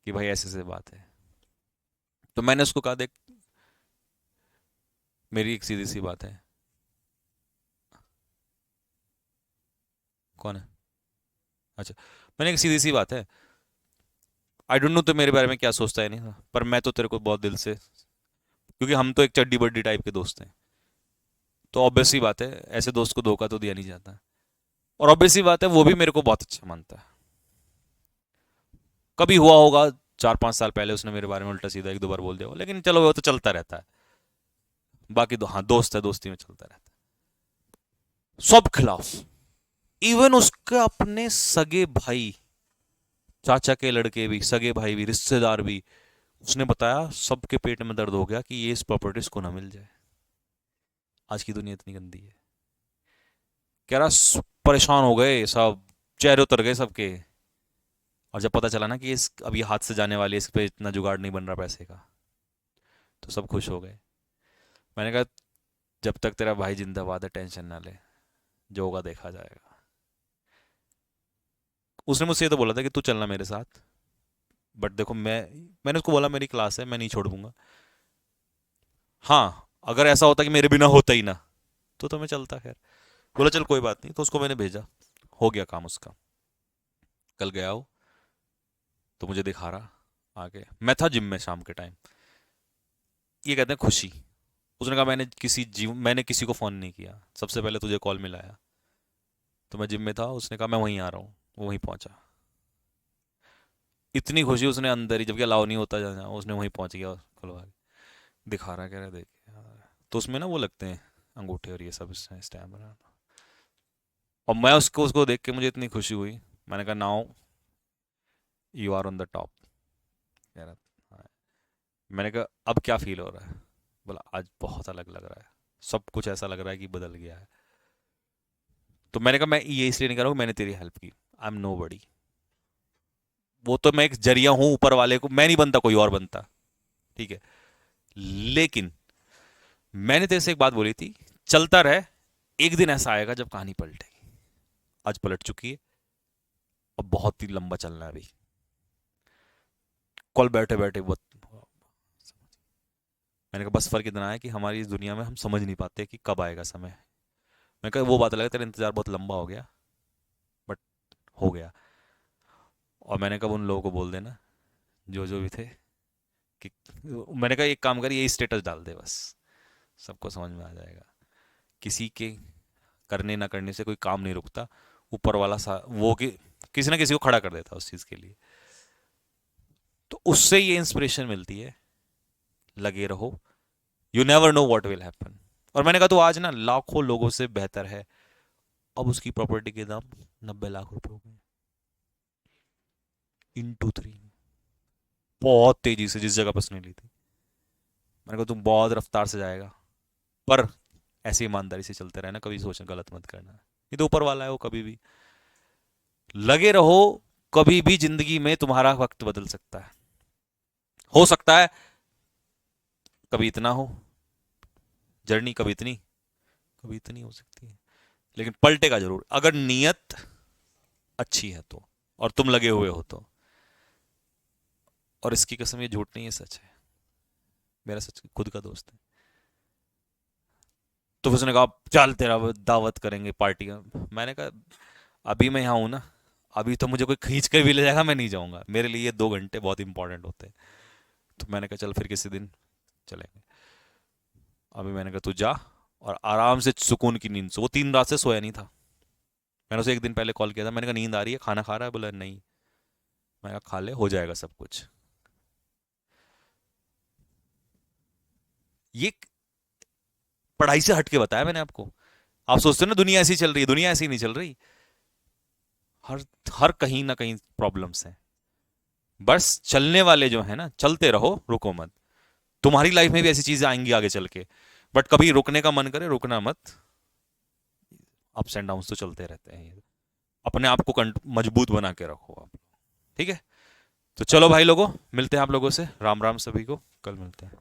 कि भाई ऐसे ऐसे बात है। तो मैंने उसको कहा, देख, मेरी एक सीधी सी बात है। कौन है? अच्छा, मैंने एक सीधी सी बात है, आई डोंट नो तो मेरे बारे में क्या सोचता है, नहीं, पर मैं तो तेरे को बहुत दिल से, क्योंकि हम तो एक चड्डी बड्डी टाइप के दोस्त हैं, तो ऑब्वियस सी बात है, ऐसे दोस्त को धोखा तो दिया नहीं जाता। और ऑब्वियस सी बात है वो भी मेरे को बहुत अच्छा मानता है। कभी हुआ होगा 4-5 साल पहले उसने मेरे बारे में उल्टा सीधा 1-2 बार बोल दिया होगा, लेकिन चलो वो तो चलता रहता है। बाकी तो हाँ, दोस्त है, दोस्ती में चलता रहता है। सब खिलाफ, इवन उसके अपने सगे भाई, चाचा के लड़के भी, सगे भाई भी, रिश्तेदार भी, उसने बताया सबके पेट में दर्द हो गया कि ये इस प्रॉपर्टीज को ना मिल जाए। आज की दुनिया इतनी गंदी है। कह रहा परेशान हो गए सब, चेहरे उतर गए सबके। और जब पता चला ना कि इस अब ये हाथ से जाने वाली है, इस पे इतना जुगाड़ नहीं बन रहा पैसे का, तो सब खुश हो गए। मैंने कहा जब तक तेरा भाई जिंदाबाद है टेंशन ना ले, जो होगा देखा जाएगा। उसने मुझसे ये तो बोला था कि तू चलना मेरे साथ, बट देखो मैंने उसको बोला मेरी क्लास है, मैं नहीं छोड़ दूंगा। हाँ, अगर ऐसा होता कि मेरे बिना होता ही ना, तो मैं चलता। खैर, बोला चल कोई बात नहीं, तो उसको मैंने भेजा। हो गया काम उसका। कल गया हो तो मुझे दिखा रहा आगे, मैं था जिम में शाम के टाइम। ये कहते हैं खुशी। उसने कहा मैंने किसी को फोन नहीं किया, सबसे पहले तुझे कॉल मिलाया। तो मैं जिम में था, उसने कहा मैं वहीं आ रहा हूँ, वो वहीं पहुंचा। इतनी खुशी उसने अंदर ही, जबकि अलाउ नहीं होता जाना, उसने वहीं पहुंच गया खुलवा के दिखा रहा, कह रहा देख यार। तो उसमें ना वो लगते हैं अंगूठे और ये सब स्टैम्प बनाना। और मैं उसको उसको देख के मुझे इतनी खुशी हुई। मैंने कहा now you are on the top. कह रहा हाँ। मैंने कहा अब क्या फील हो रहा है? बोला आज बहुत अलग लग रहा है, सब कुछ ऐसा लग रहा है कि बदल गया है। तो मैंने कहा मैं ये इसलिए नहीं कर रहा हूँ, मैंने तेरी हेल्प की, आई एम नो बडी। वो तो मैं एक जरिया हूं ऊपर वाले को, मैं नहीं बनता, कोई और बनता, ठीक है। लेकिन मैंने तेरे से एक बात बोली थी, चलता रहे, एक दिन ऐसा आएगा जब कहानी पलटेगी। आज पलट चुकी है, अब बहुत ही लंबा चलना है अभी। कल बैठे बैठे बहुत, मैंने कहा बस फर्क इतना है कि हमारी इस दुनिया में हम समझ नहीं पाते कि कब आएगा समय। मैं कहा वो बात लगा, तेरा इंतजार बहुत लंबा हो गया, बट हो गया। और मैंने कहा उन लोगों को बोल देना जो जो भी थे कि, मैंने कहा एक काम कर, ये स्टेटस डाल दे बस, सबको समझ में आ जाएगा। किसी के करने ना करने से कोई काम नहीं रुकता, ऊपर वाला सा वो कि किसी ना किसी को खड़ा कर देता उस चीज के लिए। तो उससे ये इंस्पिरेशन मिलती है, लगे रहो, you never know what will happen. और मैंने कहा तो आज ना लाखों लोगों से बेहतर है। अब उसकी प्रॉपर्टी के दाम 90 लाख रुपए हो गए, इंटू 3, बहुत तेजी से, जिस जगह पर उसने ली थी। मैंने कहा तुम बहुत रफ्तार से जाएगा, पर ऐसी ईमानदारी से चलते रहना, कभी सोचना गलत मत करना। ये तो ऊपर वाला है, वो कभी भी लगे रहो। कभी भी जिंदगी में तुम्हारा वक्त बदल सकता है, हो सकता है कभी इतना हो, जर्नी कभी इतनी हो सकती है, लेकिन पलटेगा जरूर अगर नीयत अच्छी है तो, और तुम लगे हुए हो तो। और इसकी कसम, ये झूठ नहीं है, सच है, मेरा सच खुद का दोस्त है। तो फिर उसने कहा चल तेरा दावत करेंगे, पार्टी। मैंने कहा अभी मैं यहाँ हूं ना, अभी तो मुझे कोई खींच कर भी ले जाएगा, मैं नहीं जाऊंगा, मेरे लिए 2 घंटे बहुत इंपॉर्टेंट होते हैं। तो मैंने कहा चल फिर किसी दिन चलेंगे। अभी मैंने कहा तू जा, और आराम से सुकून की नींद सो। वो 3 रात से सोया नहीं था। मैंने उसे एक दिन पहले कॉल किया था, मैंने कहा नींद आ रही है, खाना खा रहा है? बोला नहीं। मैंने कहा खा ले, हो जाएगा सब कुछ। ये पढ़ाई से हट के बताया मैंने आपको। आप सोचते हो ना दुनिया ऐसी चल रही है, दुनिया ऐसी नहीं चल रही। हर हर कहीं ना कहीं प्रॉब्लम्स हैं। बस चलने वाले जो है ना, चलते रहो, रुको मत। तुम्हारी लाइफ में भी ऐसी चीजें आएंगी आगे चल के, बट कभी रुकने का मन करे रुकना मत। अप्स एंड डाउन्स तो चलते रहते हैं। अपने आप को मजबूत बना के रखो आप, ठीक है। तो चलो भाई लोगों, मिलते हैं आप लोगों से। राम राम सभी को, कल मिलते हैं।